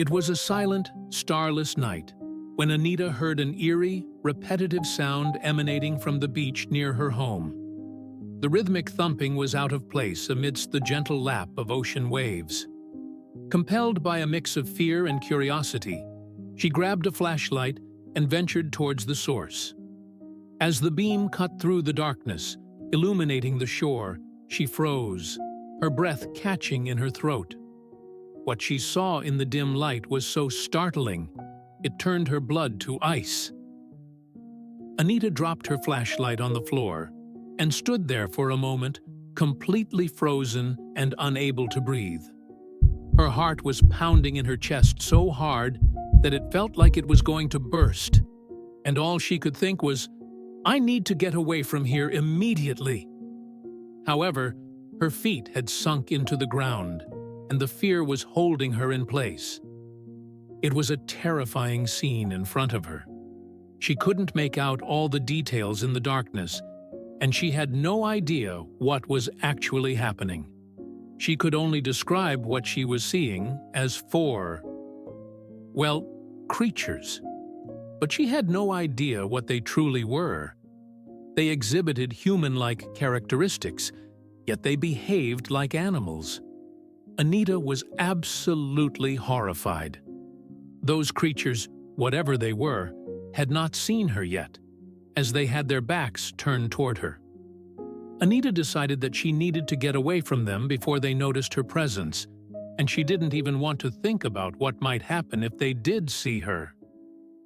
It was a silent, starless night when Anita heard an eerie, repetitive sound emanating from the beach near her home. The rhythmic thumping was out of place amidst the gentle lap of ocean waves. Compelled by a mix of fear and curiosity, she grabbed a flashlight and ventured towards the source. As the beam cut through the darkness, illuminating the shore, she froze, her breath catching in her throat. What she saw in the dim light was so startling, it turned her blood to ice. Anita dropped her flashlight on the floor and stood there for a moment, completely frozen and unable to breathe. Her heart was pounding in her chest so hard that it felt like it was going to burst, and all she could think was, "I need to get away from here immediately." However, her feet had sunk into the ground, and the fear was holding her in place. It was a terrifying scene in front of her. She couldn't make out all the details in the darkness, and she had no idea what was actually happening. She could only describe what she was seeing as four, well, creatures. But she had no idea what they truly were. They exhibited human-like characteristics, yet they behaved like animals. Anita was absolutely horrified. Those creatures, whatever they were, had not seen her yet, as they had their backs turned toward her. Anita decided that she needed to get away from them before they noticed her presence, and she didn't even want to think about what might happen if they did see her.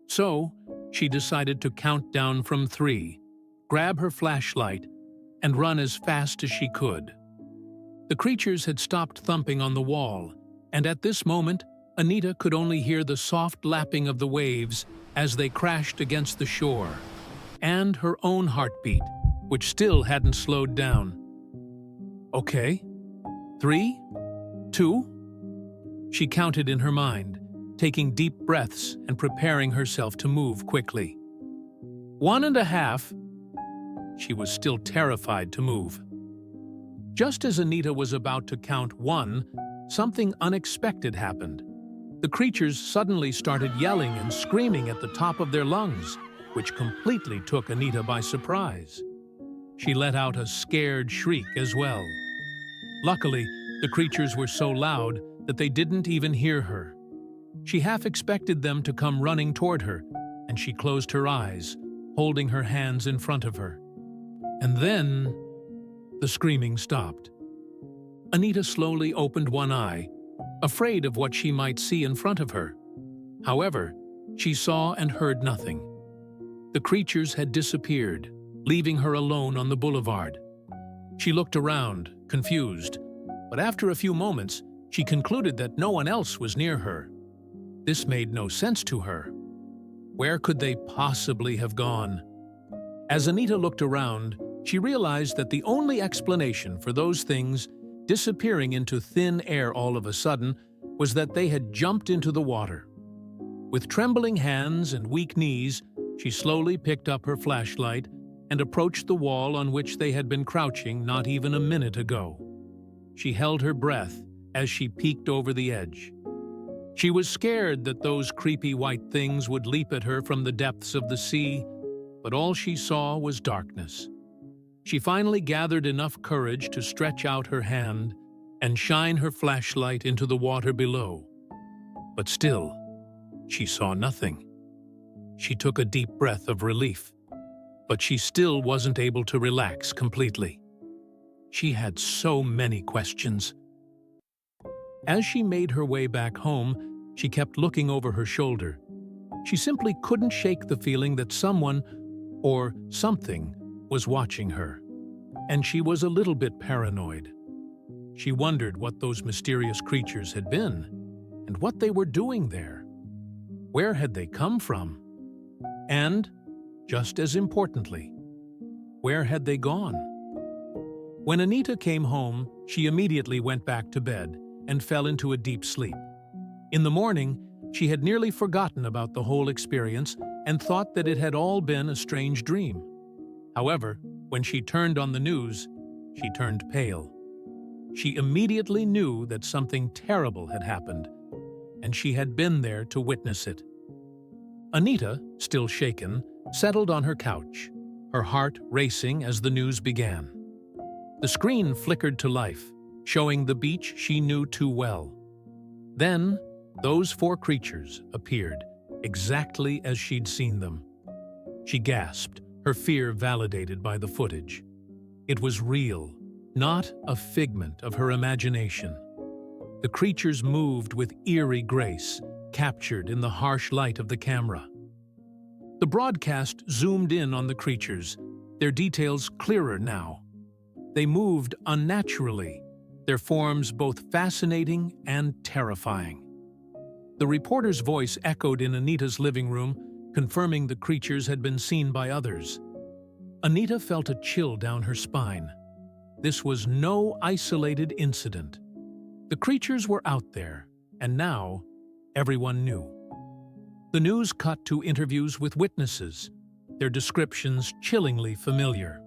So, she decided to count down from 3, grab her flashlight, and run as fast as she could. The creatures had stopped thumping on the wall, and at this moment, Anita could only hear the soft lapping of the waves as they crashed against the shore, and her own heartbeat, which still hadn't slowed down. Okay, 3, 2. She counted in her mind, taking deep breaths and preparing herself to move quickly. 1.5. She was still terrified to move. Just as Anita was about to count 1, something unexpected happened. The creatures suddenly started yelling and screaming at the top of their lungs, which completely took Anita by surprise. She let out a scared shriek as well. Luckily, the creatures were so loud that they didn't even hear her. She half expected them to come running toward her, and she closed her eyes, holding her hands in front of her. And then, the screaming stopped. Anita slowly opened one eye, afraid of what she might see in front of her. However, she saw and heard nothing. The creatures had disappeared, leaving her alone on the boulevard. She looked around, confused, but after a few moments, she concluded that no one else was near her. This made no sense to her. Where could they possibly have gone? As Anita looked around, she realized that the only explanation for those things disappearing into thin air all of a sudden was that they had jumped into the water. With trembling hands and weak knees, she slowly picked up her flashlight and approached the wall on which they had been crouching not even a minute ago. She held her breath as she peeked over the edge. She was scared that those creepy white things would leap at her from the depths of the sea, but all she saw was darkness. She finally gathered enough courage to stretch out her hand and shine her flashlight into the water below. But still, she saw nothing. She took a deep breath of relief, but she still wasn't able to relax completely. She had so many questions. As she made her way back home, she kept looking over her shoulder. She simply couldn't shake the feeling that someone, or something, was watching her, and she was a little bit paranoid. She wondered what those mysterious creatures had been, and what they were doing there. Where had they come from? And, just as importantly, where had they gone? When Anita came home, she immediately went back to bed and fell into a deep sleep. In the morning, she had nearly forgotten about the whole experience and thought that it had all been a strange dream. However, when she turned on the news, she turned pale. She immediately knew that something terrible had happened, and she had been there to witness it. Anita, still shaken, settled on her couch, her heart racing as the news began. The screen flickered to life, showing the beach she knew too well. Then, those 4 creatures appeared, exactly as she'd seen them. She gasped, her fear validated by the footage. It was real, not a figment of her imagination. The creatures moved with eerie grace, captured in the harsh light of the camera. The broadcast zoomed in on the creatures, their details clearer now. They moved unnaturally, their forms both fascinating and terrifying. The reporter's voice echoed in Anita's living room, confirming the creatures had been seen by others. Anita felt a chill down her spine. This was no isolated incident. The creatures were out there, and now everyone knew. The news cut to interviews with witnesses, their descriptions chillingly familiar.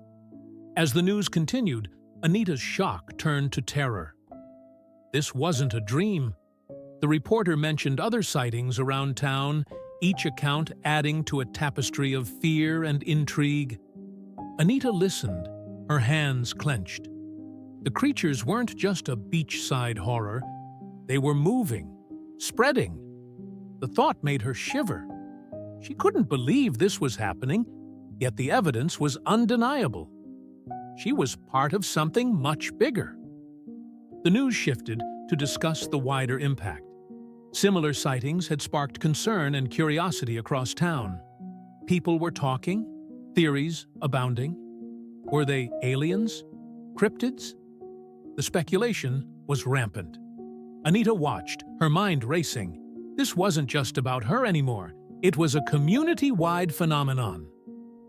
As the news continued, Anita's shock turned to terror. This wasn't a dream. The reporter mentioned other sightings around town, each account adding to a tapestry of fear and intrigue. Anita listened, her hands clenched. The creatures weren't just a beachside horror. They were moving, spreading. The thought made her shiver. She couldn't believe this was happening, yet the evidence was undeniable. She was part of something much bigger. The news shifted to discuss the wider impact. Similar sightings had sparked concern and curiosity across town. People were talking, theories abounding. Were they aliens? Cryptids? The speculation was rampant. Anita watched, her mind racing. This wasn't just about her anymore. It was a community-wide phenomenon.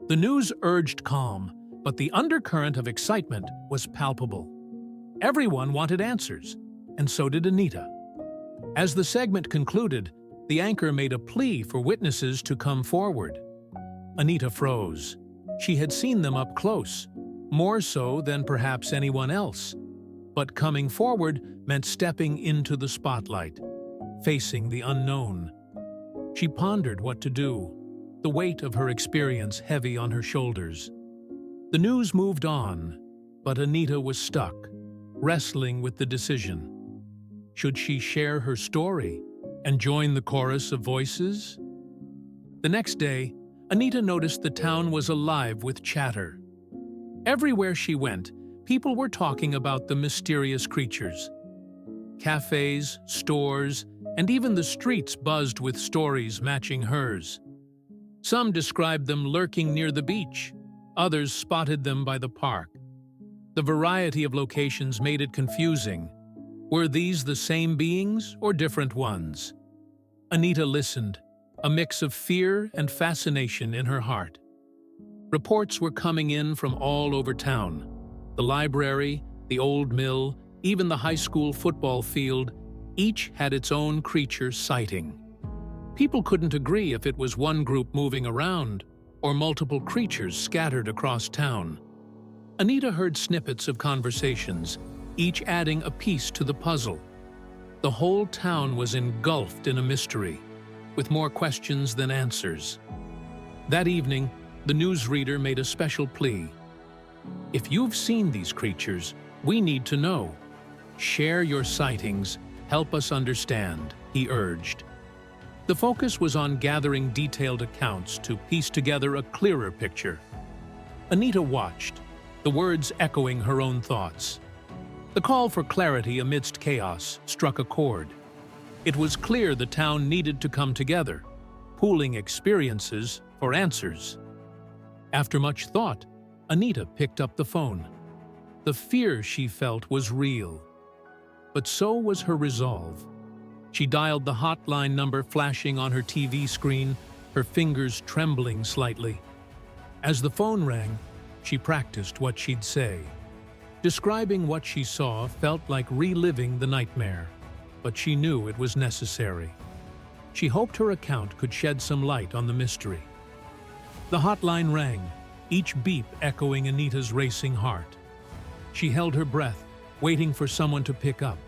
The news urged calm, but the undercurrent of excitement was palpable. Everyone wanted answers, and so did Anita. As the segment concluded, the anchor made a plea for witnesses to come forward. Anita froze. She had seen them up close, more so than perhaps anyone else. But coming forward meant stepping into the spotlight, facing the unknown. She pondered what to do, the weight of her experience heavy on her shoulders. The news moved on, but Anita was stuck, wrestling with the decision. Should she share her story and join the chorus of voices? The next day, Anita noticed the town was alive with chatter. Everywhere she went, people were talking about the mysterious creatures. Cafes, stores, and even the streets buzzed with stories matching hers. Some described them lurking near the beach, others spotted them by the park. The variety of locations made it confusing. Were these the same beings or different ones? Anita listened, a mix of fear and fascination in her heart. Reports were coming in from all over town. The library, the old mill, even the high school football field, each had its own creature sighting. People couldn't agree if it was one group moving around or multiple creatures scattered across town. Anita heard snippets of conversations, each adding a piece to the puzzle. The whole town was engulfed in a mystery, with more questions than answers. That evening, the newsreader made a special plea. If you've seen these creatures, we need to know. Share your sightings, help us understand, he urged. The focus was on gathering detailed accounts to piece together a clearer picture. Anita watched, the words echoing her own thoughts. The call for clarity amidst chaos struck a chord. It was clear the town needed to come together, pooling experiences for answers. After much thought, Anita picked up the phone. The fear she felt was real, but so was her resolve. She dialed the hotline number flashing on her TV screen, her fingers trembling slightly. As the phone rang, she practiced what she'd say. Describing what she saw felt like reliving the nightmare, but she knew it was necessary. She hoped her account could shed some light on the mystery. The hotline rang, each beep echoing Anita's racing heart. She held her breath, waiting for someone to pick up.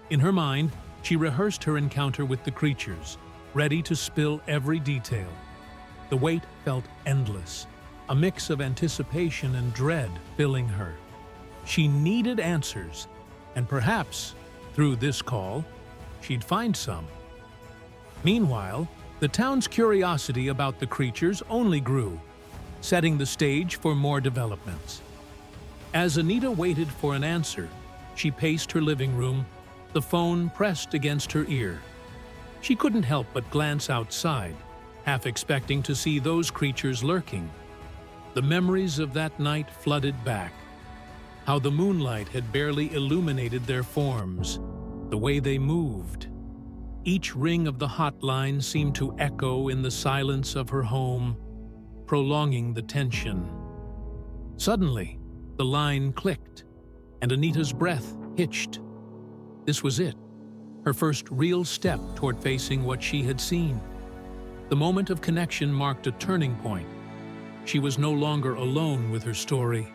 In her mind, She rehearsed her encounter with the creatures, ready to spill every detail. The wait felt endless, a mix of anticipation and dread filling her. She needed answers, and perhaps, through this call, she'd find some. Meanwhile, the town's curiosity about the creatures only grew, setting the stage for more developments. As Anita waited for an answer, she paced her living room, the phone pressed against her ear. She couldn't help but glance outside, half expecting to see those creatures lurking. The memories of that night flooded back. How the moonlight had barely illuminated their forms, the way they moved. Each ring of the hotline seemed to echo in the silence of her home, prolonging the tension. Suddenly, the line clicked, and Anita's breath hitched. This was it, her first real step toward facing what she had seen. The moment of connection marked a turning point. She was no longer alone with her story.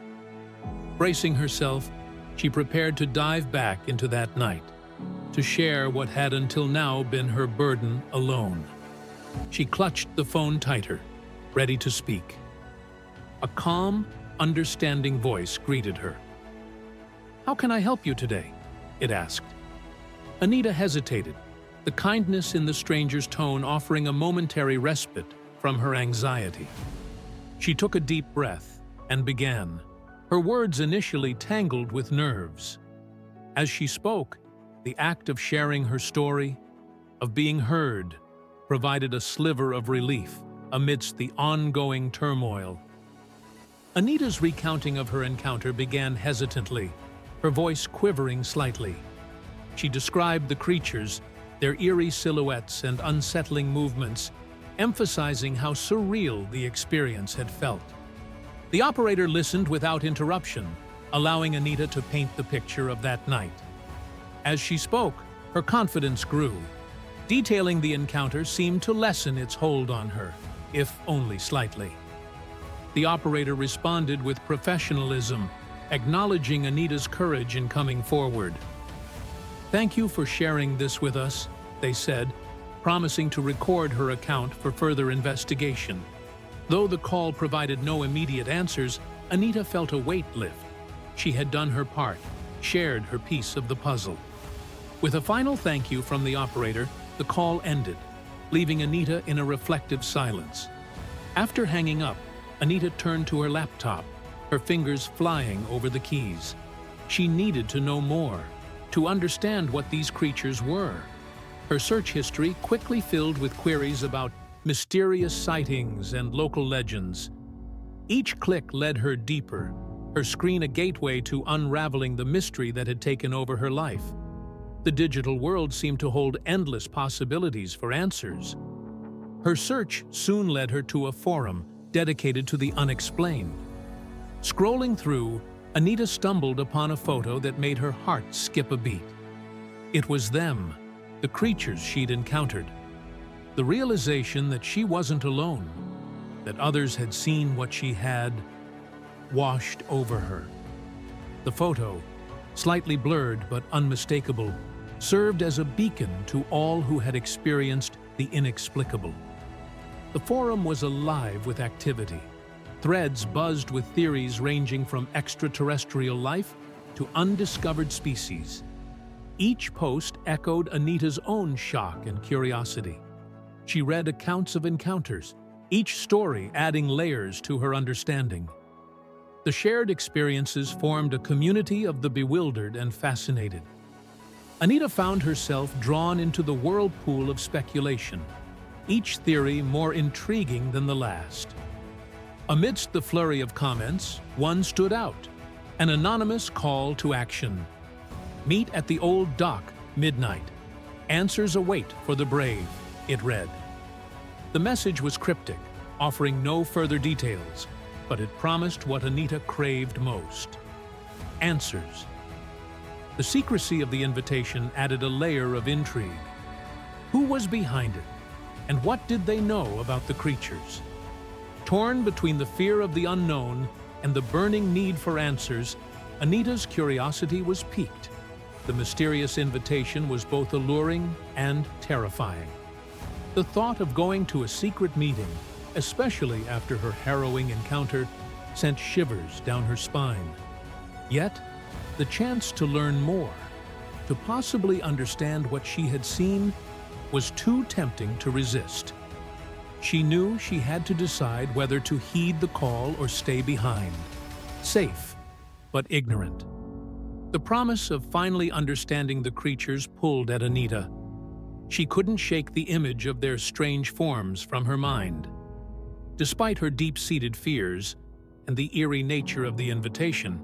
Bracing herself, she prepared to dive back into that night, to share what had until now been her burden alone. She clutched the phone tighter, ready to speak. A calm, understanding voice greeted her. "How can I help you today?" it asked. Anita hesitated, the kindness in the stranger's tone offering a momentary respite from her anxiety. She took a deep breath and began, her words initially tangled with nerves. As she spoke, the act of sharing her story, of being heard, provided a sliver of relief amidst the ongoing turmoil. Anita's recounting of her encounter began hesitantly, her voice quivering slightly. She described the creatures, their eerie silhouettes and unsettling movements, emphasizing how surreal the experience had felt. The operator listened without interruption, allowing Anita to paint the picture of that night. As she spoke, her confidence grew. Detailing the encounter seemed to lessen its hold on her, if only slightly. The operator responded with professionalism, acknowledging Anita's courage in coming forward. "Thank you for sharing this with us," they said, promising to record her account for further investigation. Though the call provided no immediate answers, Anita felt a weight lift. She had done her part, shared her piece of the puzzle. With a final thank you from the operator, the call ended, leaving Anita in a reflective silence. After hanging up, Anita turned to her laptop, her fingers flying over the keys. She needed to know more, to understand what these creatures were. Her search history quickly filled with queries about mysterious sightings and local legends. Each click led her deeper, her screen a gateway to unraveling the mystery that had taken over her life. The digital world seemed to hold endless possibilities for answers. Her search soon led her to a forum dedicated to the unexplained. Scrolling through, Anita stumbled upon a photo that made her heart skip a beat. It was them, the creatures she'd encountered. The realization that she wasn't alone, that others had seen what she had, washed over her. The photo, slightly blurred but unmistakable, served as a beacon to all who had experienced the inexplicable. The forum was alive with activity. Threads buzzed with theories ranging from extraterrestrial life to undiscovered species. Each post echoed Anita's own shock and curiosity. She read accounts of encounters, each story adding layers to her understanding. The shared experiences formed a community of the bewildered and fascinated. Anita found herself drawn into the whirlpool of speculation, each theory more intriguing than the last. Amidst the flurry of comments, one stood out, an anonymous call to action. "Meet at the old dock, midnight. Answers await for the brave," it read. The message was cryptic, offering no further details, but it promised what Anita craved most: answers. The secrecy of the invitation added a layer of intrigue. Who was behind it, and what did they know about the creatures? Torn between the fear of the unknown and the burning need for answers, Anita's curiosity was piqued. The mysterious invitation was both alluring and terrifying. The thought of going to a secret meeting, especially after her harrowing encounter, sent shivers down her spine. Yet, the chance to learn more, to possibly understand what she had seen, was too tempting to resist. She knew she had to decide whether to heed the call or stay behind, safe but ignorant. The promise of finally understanding the creatures pulled at Anita. She couldn't shake the image of their strange forms from her mind. Despite her deep-seated fears and the eerie nature of the invitation,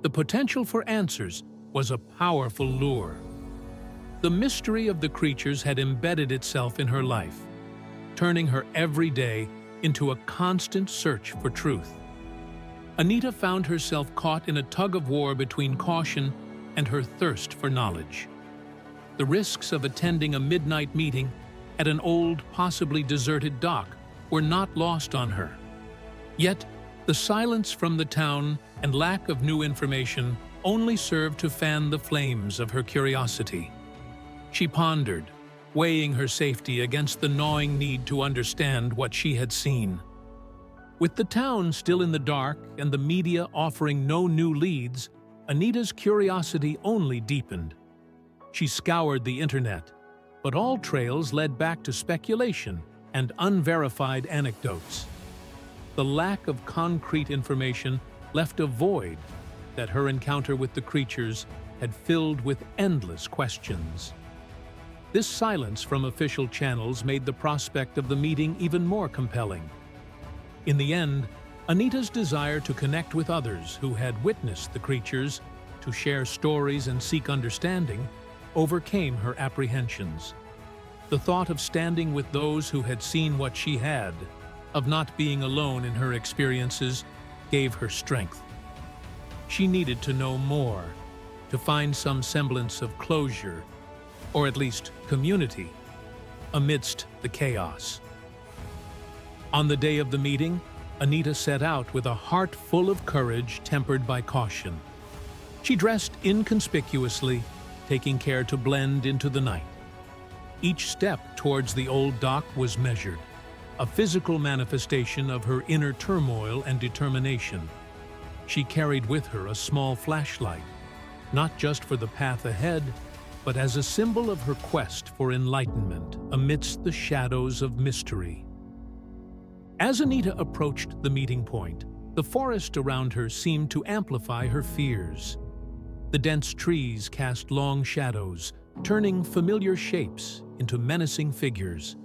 the potential for answers was a powerful lure. The mystery of the creatures had embedded itself in her life, turning her every day into a constant search for truth. Anita found herself caught in a tug-of-war between caution and her thirst for knowledge. The risks of attending a midnight meeting at an old, possibly deserted dock were not lost on her. Yet, the silence from the town and lack of new information only served to fan the flames of her curiosity. She pondered, weighing her safety against the gnawing need to understand what she had seen. With the town still in the dark and the media offering no new leads, Anita's curiosity only deepened. She scoured the internet, but all trails led back to speculation and unverified anecdotes. The lack of concrete information left a void that her encounter with the creatures had filled with endless questions. This silence from official channels made the prospect of the meeting even more compelling. In the end, Anita's desire to connect with others who had witnessed the creatures, to share stories and seek understanding, overcame her apprehensions. The thought of standing with those who had seen what she had, of not being alone in her experiences, gave her strength. She needed to know more, to find some semblance of closure, or at least community, amidst the chaos. On the day of the meeting, Anita set out with a heart full of courage tempered by caution. She dressed inconspicuously, taking care to blend into the night. Each step towards the old dock was measured, a physical manifestation of her inner turmoil and determination. She carried with her a small flashlight, not just for the path ahead, but as a symbol of her quest for enlightenment amidst the shadows of mystery. As Anita approached the meeting point, the forest around her seemed to amplify her fears. The dense trees cast long shadows, turning familiar shapes into menacing figures.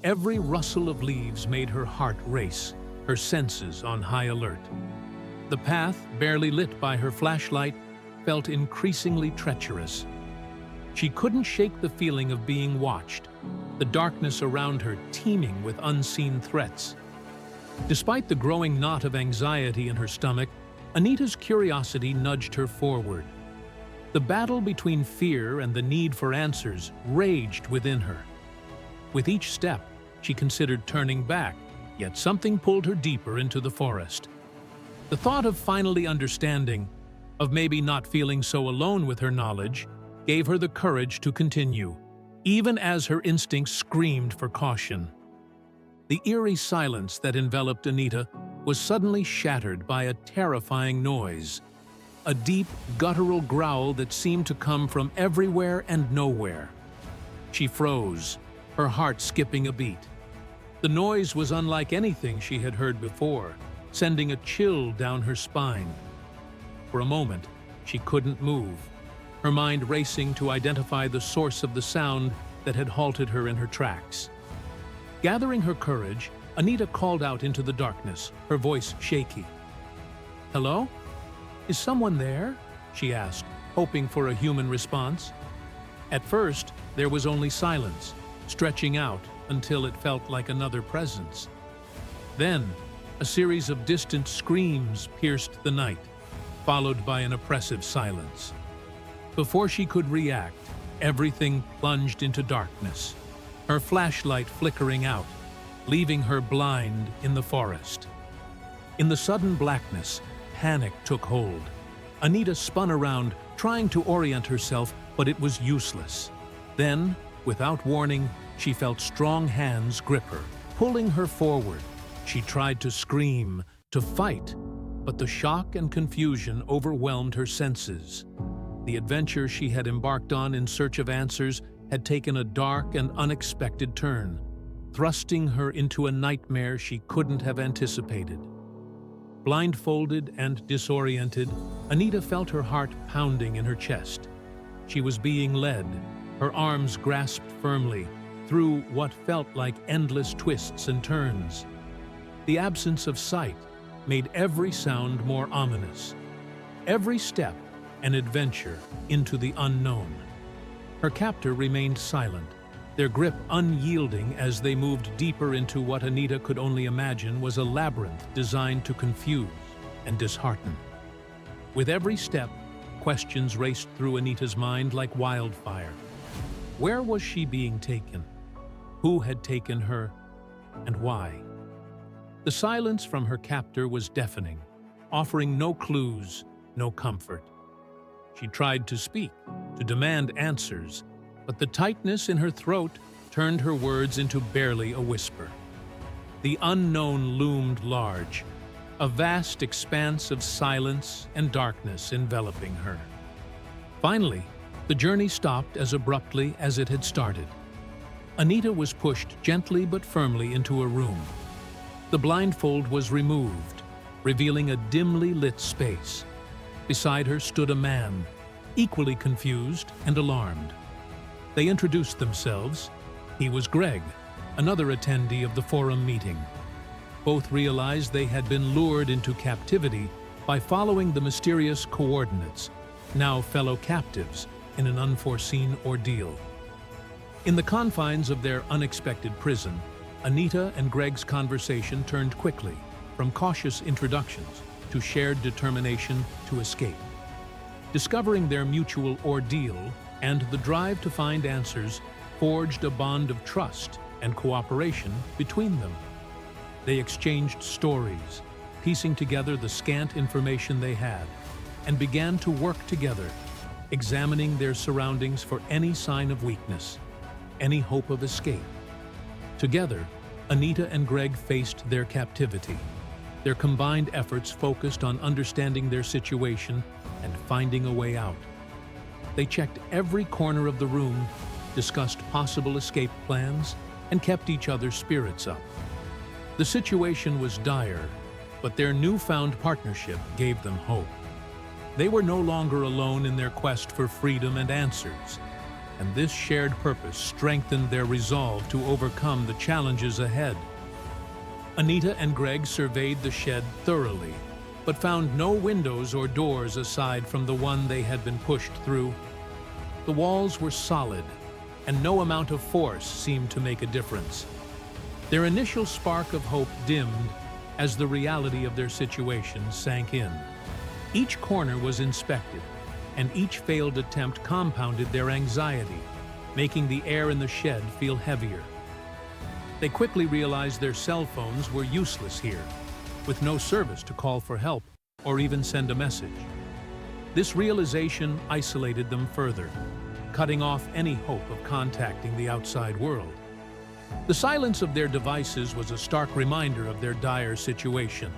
Every rustle of leaves made her heart race, her senses on high alert. The path, barely lit by her flashlight, felt increasingly treacherous. She couldn't shake the feeling of being watched, the darkness around her teeming with unseen threats. Despite the growing knot of anxiety in her stomach, Anita's curiosity nudged her forward. The battle between fear and the need for answers raged within her. With each step, she considered turning back, yet something pulled her deeper into the forest. The thought of finally understanding, of maybe not feeling so alone with her knowledge, gave her the courage to continue, even as her instincts screamed for caution. The eerie silence that enveloped Anita was suddenly shattered by a terrifying noise, a deep, guttural growl that seemed to come from everywhere and nowhere. She froze, her heart skipping a beat. The noise was unlike anything she had heard before, sending a chill down her spine. For a moment, she couldn't move, her mind racing to identify the source of the sound that had halted her in her tracks. Gathering her courage, Anita called out into the darkness, her voice shaky. "Hello? Is someone there?" she asked, hoping for a human response. At first, there was only silence, stretching out until it felt like another presence. Then, a series of distant screams pierced the night, followed by an oppressive silence. Before she could react, everything plunged into darkness, her flashlight flickering out, leaving her blind in the forest. In the sudden blackness, panic took hold. Anita spun around, trying to orient herself, but it was useless. Then, without warning, she felt strong hands grip her, pulling her forward. She tried to scream, to fight, but the shock and confusion overwhelmed her senses. The adventure she had embarked on in search of answers had taken a dark and unexpected turn, thrusting her into a nightmare she couldn't have anticipated. Blindfolded and disoriented, Anita felt her heart pounding in her chest. She was being led, her arms grasped firmly, through what felt like endless twists and turns. The absence of sight made every sound more ominous. Every step an adventure into the unknown. Her captor remained silent, their grip unyielding as they moved deeper into what Anita could only imagine was a labyrinth designed to confuse and dishearten. With every step, questions raced through Anita's mind like wildfire. Where was she being taken? Who had taken her, and why? The silence from her captor was deafening, offering no clues, no comfort. She tried to speak, to demand answers, but the tightness in her throat turned her words into barely a whisper. The unknown loomed large, a vast expanse of silence and darkness enveloping her. Finally, the journey stopped as abruptly as it had started. Anita was pushed gently but firmly into a room. The blindfold was removed, revealing a dimly lit space. Beside her stood a man, equally confused and alarmed. They introduced themselves. He was Greg, another attendee of the forum meeting. Both realized they had been lured into captivity by following the mysterious coordinates, now fellow captives, in an unforeseen ordeal. In the confines of their unexpected prison, Anita and Greg's conversation turned quickly from cautious introductions to shared determination to escape. Discovering their mutual ordeal and the drive to find answers forged a bond of trust and cooperation between them. They exchanged stories, piecing together the scant information they had, and began to work together, examining their surroundings for any sign of weakness, any hope of escape. Together, Anita and Greg faced their captivity. Their combined efforts focused on understanding their situation and finding a way out. They checked every corner of the room, discussed possible escape plans, and kept each other's spirits up. The situation was dire, but their newfound partnership gave them hope. They were no longer alone in their quest for freedom and answers, and this shared purpose strengthened their resolve to overcome the challenges ahead. Anita and Greg surveyed the shed thoroughly, but found no windows or doors aside from the one they had been pushed through. The walls were solid, and no amount of force seemed to make a difference. Their initial spark of hope dimmed as the reality of their situation sank in. Each corner was inspected, and each failed attempt compounded their anxiety, making the air in the shed feel heavier. They quickly realized their cell phones were useless here, with no service to call for help or even send a message. This realization isolated them further, cutting off any hope of contacting the outside world. The silence of their devices was a stark reminder of their dire situation.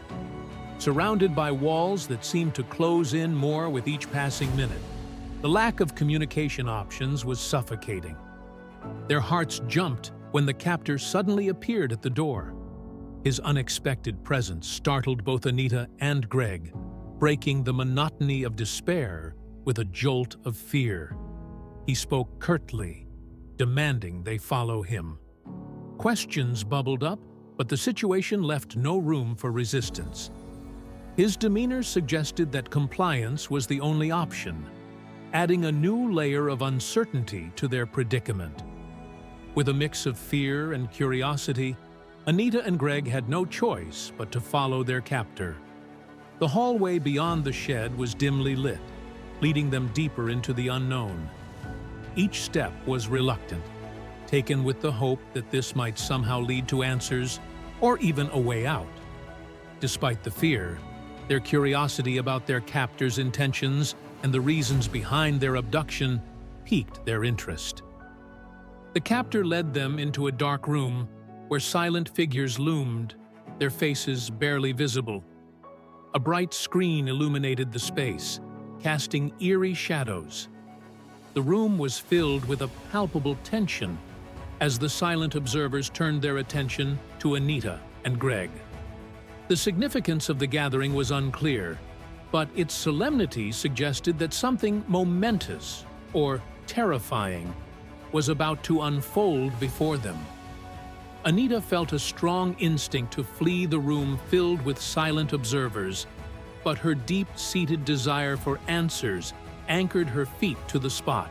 Surrounded by walls that seemed to close in more with each passing minute, the lack of communication options was suffocating. Their hearts jumped when the captor suddenly appeared at the door. His unexpected presence startled both Anita and Greg, breaking the monotony of despair with a jolt of fear. He spoke curtly, demanding they follow him. Questions bubbled up, but the situation left no room for resistance. His demeanor suggested that compliance was the only option, adding a new layer of uncertainty to their predicament. With a mix of fear and curiosity, Anita and Greg had no choice but to follow their captor. The hallway beyond the shed was dimly lit, leading them deeper into the unknown. Each step was reluctant, taken with the hope that this might somehow lead to answers or even a way out. Despite the fear, their curiosity about their captor's intentions and the reasons behind their abduction piqued their interest. The captor led them into a dark room where silent figures loomed, their faces barely visible. A bright screen illuminated the space, casting eerie shadows. The room was filled with a palpable tension as the silent observers turned their attention to Anita and Greg. The significance of the gathering was unclear, but its solemnity suggested that something momentous or terrifying was about to unfold before them. Anita felt a strong instinct to flee the room filled with silent observers, but her deep-seated desire for answers anchored her feet to the spot.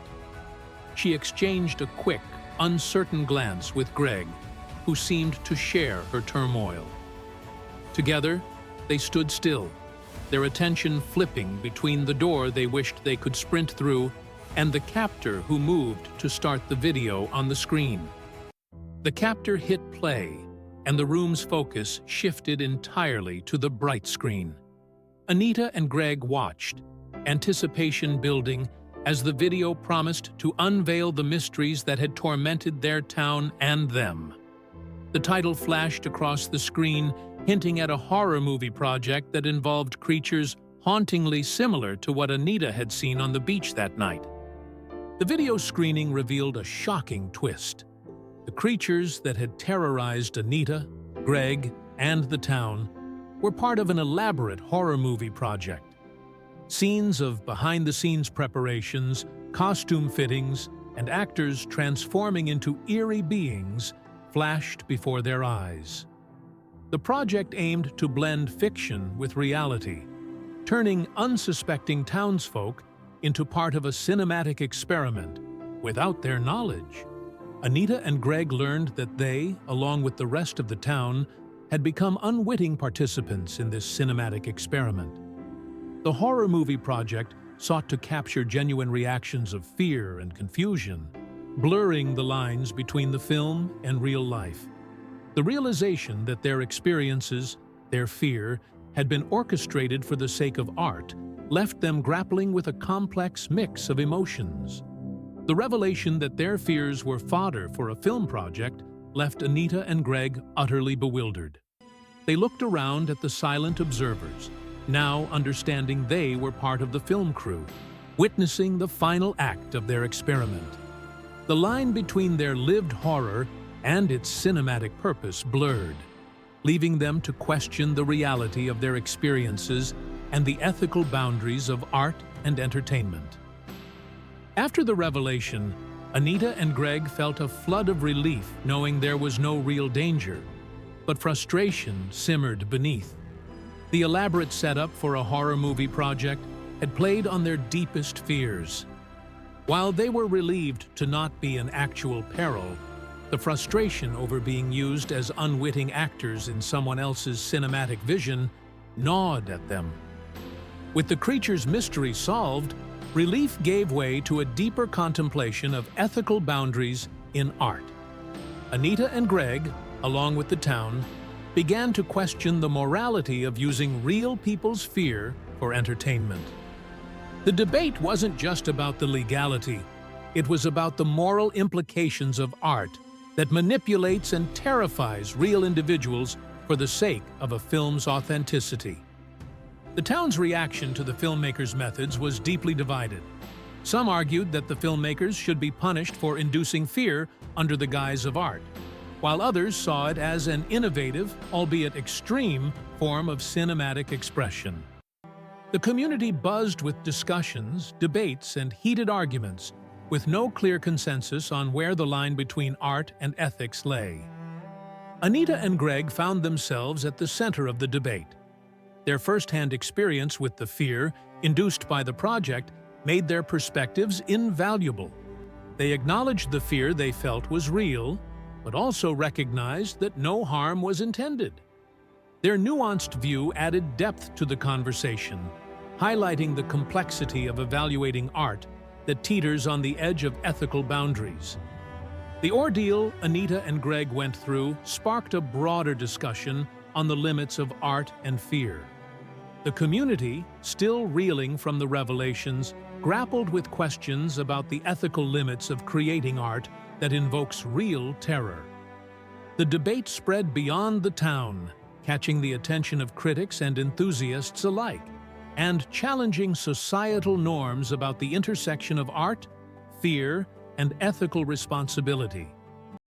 She exchanged a quick, uncertain glance with Greg, who seemed to share her turmoil. Together, they stood still, their attention flipping between the door they wished they could sprint through and the captor who moved to start the video on the screen. The captor hit play, and the room's focus shifted entirely to the bright screen. Anita and Greg watched, anticipation building as the video promised to unveil the mysteries that had tormented their town and them. The title flashed across the screen, hinting at a horror movie project that involved creatures hauntingly similar to what Anita had seen on the beach that night. The video screening revealed a shocking twist. The creatures that had terrorized Anita, Greg, and the town were part of an elaborate horror movie project. Scenes of behind-the-scenes preparations, costume fittings, and actors transforming into eerie beings flashed before their eyes. The project aimed to blend fiction with reality, turning unsuspecting townsfolk into part of a cinematic experiment without their knowledge. Anita and Greg learned that they, along with the rest of the town, had become unwitting participants in this cinematic experiment. The horror movie project sought to capture genuine reactions of fear and confusion, blurring the lines between the film and real life. The realization that their experiences, their fear, had been orchestrated for the sake of art left them grappling with a complex mix of emotions. The revelation that their fears were fodder for a film project left Anita and Greg utterly bewildered. They looked around at the silent observers, now understanding they were part of the film crew, witnessing the final act of their experiment. The line between their lived horror and its cinematic purpose blurred, leaving them to question the reality of their experiences and the ethical boundaries of art and entertainment. After the revelation, Anita and Greg felt a flood of relief knowing there was no real danger, but frustration simmered beneath. The elaborate setup for a horror movie project had played on their deepest fears. While they were relieved to not be in actual peril, the frustration over being used as unwitting actors in someone else's cinematic vision gnawed at them. With the creature's mystery solved, relief gave way to a deeper contemplation of ethical boundaries in art. Anita and Greg, along with the town, began to question the morality of using real people's fear for entertainment. The debate wasn't just about the legality, it was about the moral implications of art that manipulates and terrifies real individuals for the sake of a film's authenticity. The town's reaction to the filmmakers' methods was deeply divided. Some argued that the filmmakers should be punished for inducing fear under the guise of art, while others saw it as an innovative, albeit extreme, form of cinematic expression. The community buzzed with discussions, debates, and heated arguments, with no clear consensus on where the line between art and ethics lay. Anita and Greg found themselves at the center of the debate. Their first-hand experience with the fear induced by the project made their perspectives invaluable. They acknowledged the fear they felt was real, but also recognized that no harm was intended. Their nuanced view added depth to the conversation, highlighting the complexity of evaluating art that teeters on the edge of ethical boundaries. The ordeal Anita and Greg went through sparked a broader discussion on the limits of art and fear. The community, still reeling from the revelations, grappled with questions about the ethical limits of creating art that invokes real terror. The debate spread beyond the town, catching the attention of critics and enthusiasts alike, and challenging societal norms about the intersection of art, fear, and ethical responsibility.